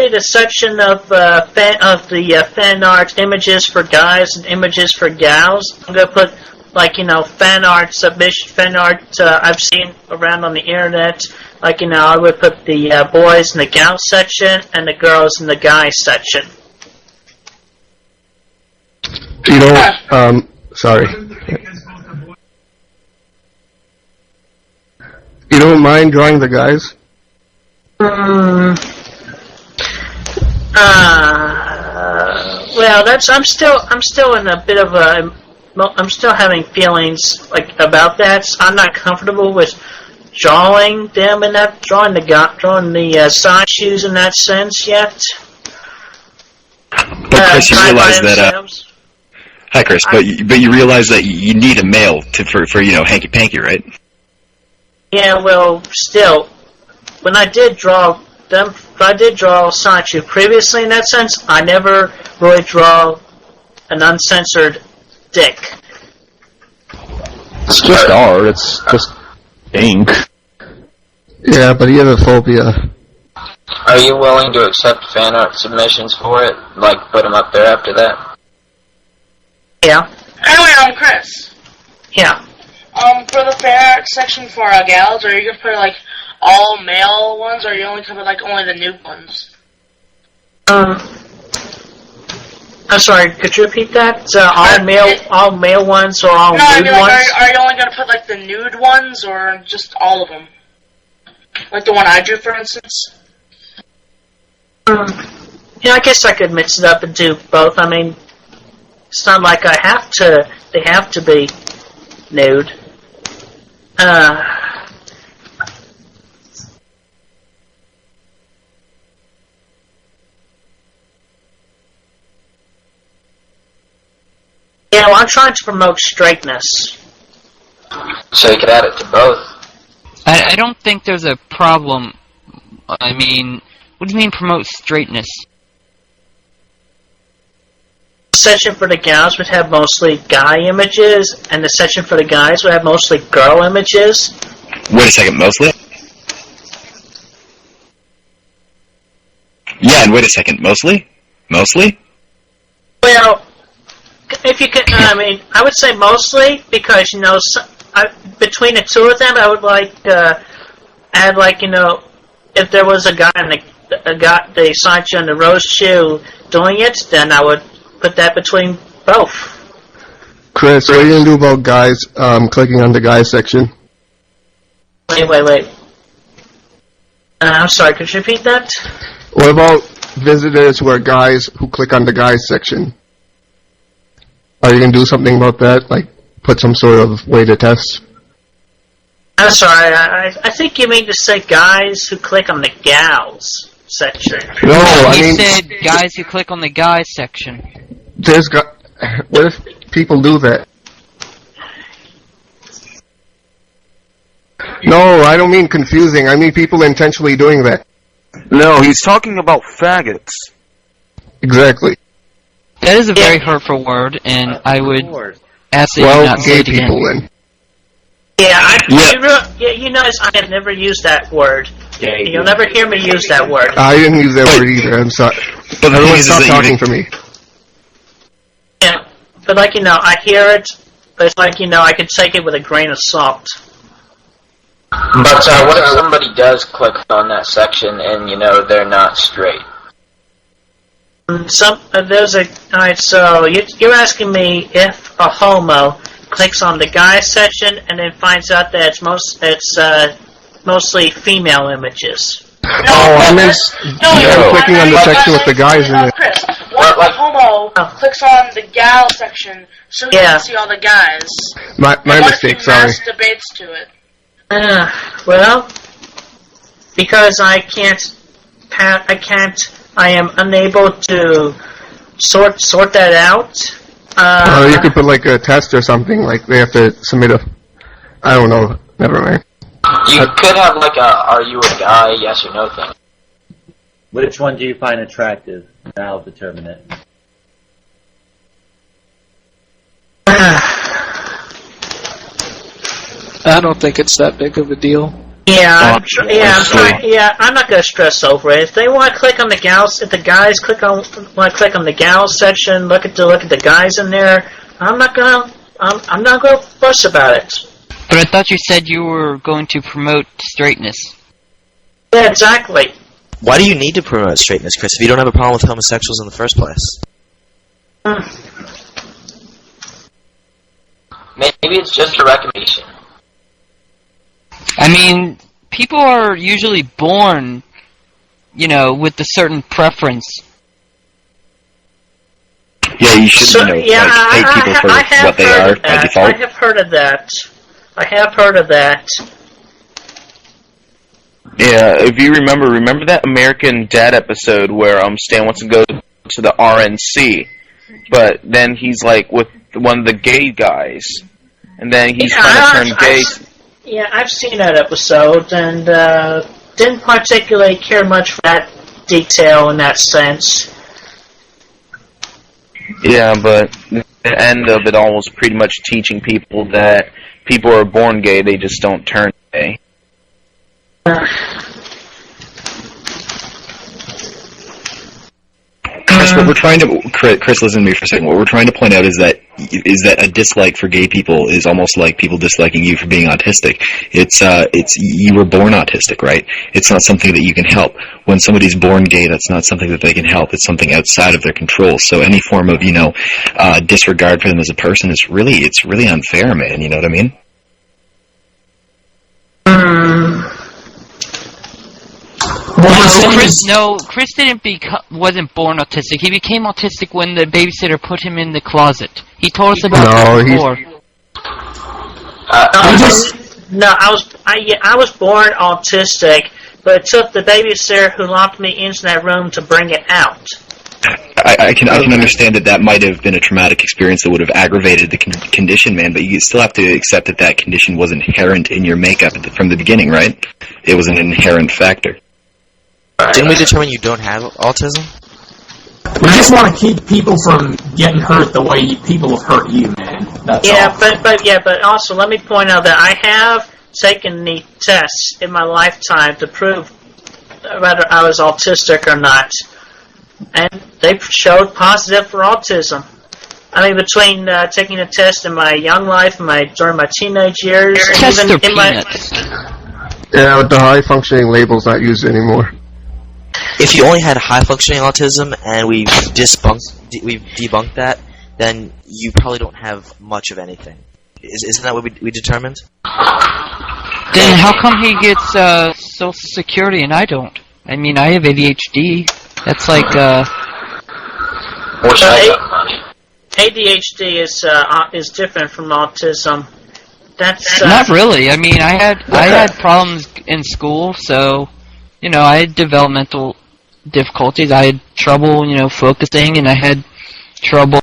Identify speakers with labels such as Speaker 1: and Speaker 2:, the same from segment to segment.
Speaker 1: the section of fan art images for guys and images for gals. I'm gonna put fan art I've seen around on the internet. I would put the boys in the gals section and the girls in the guys section.
Speaker 2: Sorry. You don't mind drawing the guys?
Speaker 1: Well, I'm still in a bit of a. I'm still having feelings about that. I'm not comfortable with drawing them in that, drawing the Sonichus in that sense yet.
Speaker 3: But Chris, you realize that. Hi, Chris. But you realize that you need a male for hanky panky, right?
Speaker 1: Yeah. Well, still, when I did draw Sonichu previously in that sense, I never really draw an uncensored dick.
Speaker 4: It's just art. It's just ink.
Speaker 2: Yeah, but he has a phobia.
Speaker 5: Are you willing to accept fan art submissions for it? Put them up there after that?
Speaker 1: Yeah.
Speaker 6: Anyway, I'm Chris.
Speaker 1: Yeah.
Speaker 6: For the fan art section for gals, are you gonna put all male ones, or are you only gonna put only the nude ones?
Speaker 1: I'm sorry. Could you repeat that? All male ones or all nude ones?
Speaker 6: Are you only gonna put the nude ones, or just all of them? Like the one I drew, for instance.
Speaker 1: I guess I could mix it up and do both. I mean, it's not like I have to. They have to be nude. Yeah, well, I'm trying to promote straightness.
Speaker 5: So you could add it to both.
Speaker 7: I don't think there's a problem. I mean, what do you mean promote straightness?
Speaker 1: The section for the gals would have mostly guy images, and the section for the guys would have mostly girl images.
Speaker 3: Wait a second, mostly? Yeah, and wait a second, mostly? Mostly?
Speaker 1: Well, if you can, I would say mostly, because, between the two of them, I would add, if there was a guy the Sonichu and the Rose Chew doing it, then I would put that between both.
Speaker 2: Chris, what are you going to do about guys clicking on the guys section?
Speaker 1: Wait. I'm sorry, could you repeat that?
Speaker 2: What about visitors who are guys who click on the guys section? Are you going to do something about that? Put some sort of way to test?
Speaker 1: I'm sorry, I think you mean to say guys who click on the gals section.
Speaker 2: No, I mean...
Speaker 7: You said guys who click on the guys section.
Speaker 2: What if people do that? No, I don't mean confusing. I mean people intentionally doing that.
Speaker 8: No, he's talking about faggots.
Speaker 2: Exactly.
Speaker 7: That is a very hurtful word, and I would ask that you not say it again.
Speaker 2: People then.
Speaker 1: I have never used that word. Yeah, you'll never hear me use that word.
Speaker 2: I didn't use that word either. I'm sorry.
Speaker 3: But
Speaker 2: everyone stop talking for me.
Speaker 1: Yeah, but I hear it, but it's I can take it with a grain of salt.
Speaker 5: But what if somebody does click on that section and they're not straight?
Speaker 1: Alright, so you're asking me if a homo clicks on the guy section and then finds out that it's mostly female images.
Speaker 2: I meant clicking on the section with the guys in it.
Speaker 6: Chris, what if a homo clicks on the gal section so he can see all the guys?
Speaker 2: My mistake, sorry.
Speaker 6: Mass debates to it.
Speaker 1: Well, because I am unable to sort that out.
Speaker 2: You could put a test or something, they have to submit I don't know, never mind.
Speaker 5: You could have are you a guy, yes or no thing.
Speaker 9: Which one do you find attractive? I'll determine it.
Speaker 10: I don't think it's that big of a deal.
Speaker 1: I'm not gonna stress over it. If they want to click on the gals, if the guys want to click on the gals section, look at the guys in there. I'm not gonna fuss about it.
Speaker 7: But I thought you said you were going to promote straightness.
Speaker 1: Yeah, exactly.
Speaker 10: Why do you need to promote straightness, Chris, if you don't have a problem with homosexuals in the first place?
Speaker 5: Maybe it's just a recommendation.
Speaker 7: I mean, people are usually born, with a certain preference.
Speaker 3: Yeah, you should, hate people for what they are by default.
Speaker 1: I have heard of that.
Speaker 11: Yeah, if you remember that American Dad episode where Stan wants to go to the RNC, but then he's like with one of the gay guys, and then he's kind of turned gay.
Speaker 1: I've seen that episode, and didn't particularly care much for that detail in that sense.
Speaker 11: Yeah, but the end of it all was pretty much teaching people that people are born gay, they just don't turn gay.
Speaker 3: Chris, what we're trying to Chris, listen to me for a second. What we're trying to point out is that a dislike for gay people is almost like people disliking you for being autistic. It's you were born autistic, right? It's not something that you can help. When somebody's born gay, that's not something that they can help. It's something outside of their control. So any form of disregard for them as a person is really unfair, man. You know what I mean?
Speaker 7: Chris wasn't born autistic. He became autistic when the babysitter put him in the closet. He told us about that before.
Speaker 1: I was born autistic, but it took the babysitter who locked me into that room to bring it out.
Speaker 3: I can understand that might have been a traumatic experience that would have aggravated the condition, man, but you still have to accept that condition was inherent in your makeup from the beginning, right? It was an inherent factor.
Speaker 10: Didn't we determine you don't have autism?
Speaker 12: We just want to keep people from getting hurt the way people have hurt you, man. That's all.
Speaker 1: But also let me point out that I have taken the tests in my lifetime to prove whether I was autistic or not, and they showed positive for autism. I mean, between taking a test in my young life, during my teenage years,
Speaker 7: Test
Speaker 1: and even
Speaker 7: or
Speaker 1: in my
Speaker 7: peanuts.
Speaker 2: Yeah, but the high-functioning label's not used anymore.
Speaker 10: If you only had high-functioning autism and we've debunked that, then you probably don't have much of anything. Isn't that what we determined?
Speaker 7: Then how come he gets Social Security and I don't? I mean, I have ADHD. That's like
Speaker 1: ADHD is different from autism. That's
Speaker 7: not really. I mean, I had problems in school, so I had developmental difficulties. I had trouble, focusing, and I had trouble,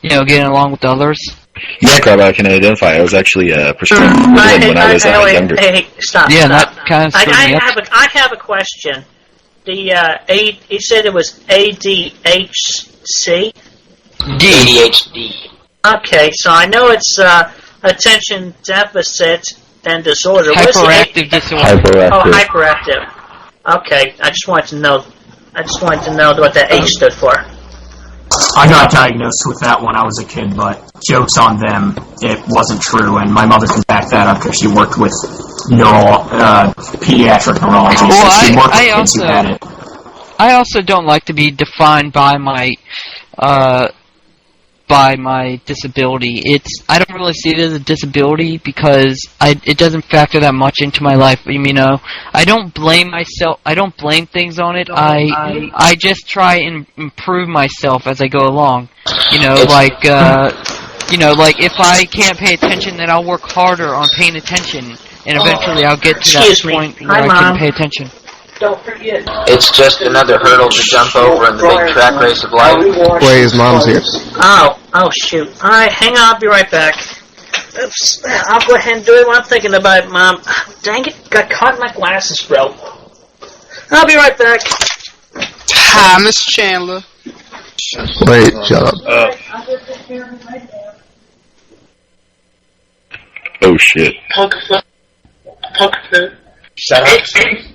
Speaker 7: getting along with others.
Speaker 3: Yeah, Crab, I can identify. I was actually prescribed Ritalin when I was younger.
Speaker 1: Stop.
Speaker 7: Yeah,
Speaker 1: stop.
Speaker 7: that kind of
Speaker 1: I have a question. You said it was ADHD?
Speaker 5: ADHD.
Speaker 1: Okay, so I know it's attention deficit and disorder.
Speaker 7: Hyperactive disorder.
Speaker 4: Hyperactive.
Speaker 1: Oh, hyperactive. Okay, I just wanted to know what that H stood for.
Speaker 12: I got diagnosed with that when I was a kid, but joke's on them. It wasn't true, and my mother can back that up because she worked with pediatric neurology.
Speaker 7: Well,
Speaker 12: so she worked with kids who had it.
Speaker 7: I also don't like to be defined by my disability. I don't really see it as a disability because it doesn't factor that much into my life. I don't blame myself. I don't blame things on it. I just try and improve myself as I go along. Like if I can't pay attention, then I'll work harder on paying attention, and eventually I'll get to that point where I can pay attention.
Speaker 1: Don't forget.
Speaker 5: It's just another hurdle to jump over in the big track race of life.
Speaker 2: Wait, his mom's here.
Speaker 1: Oh shoot. Alright, hang on, I'll be right back. Oops, I'll go ahead and do it while I'm thinking about it, Mom. Dang it, got caught in my glasses, bro. I'll be right back.
Speaker 13: Hi, Miss Chandler.
Speaker 2: Wait, shut up.
Speaker 3: Oh shit.
Speaker 6: Poker food.
Speaker 14: Shut up.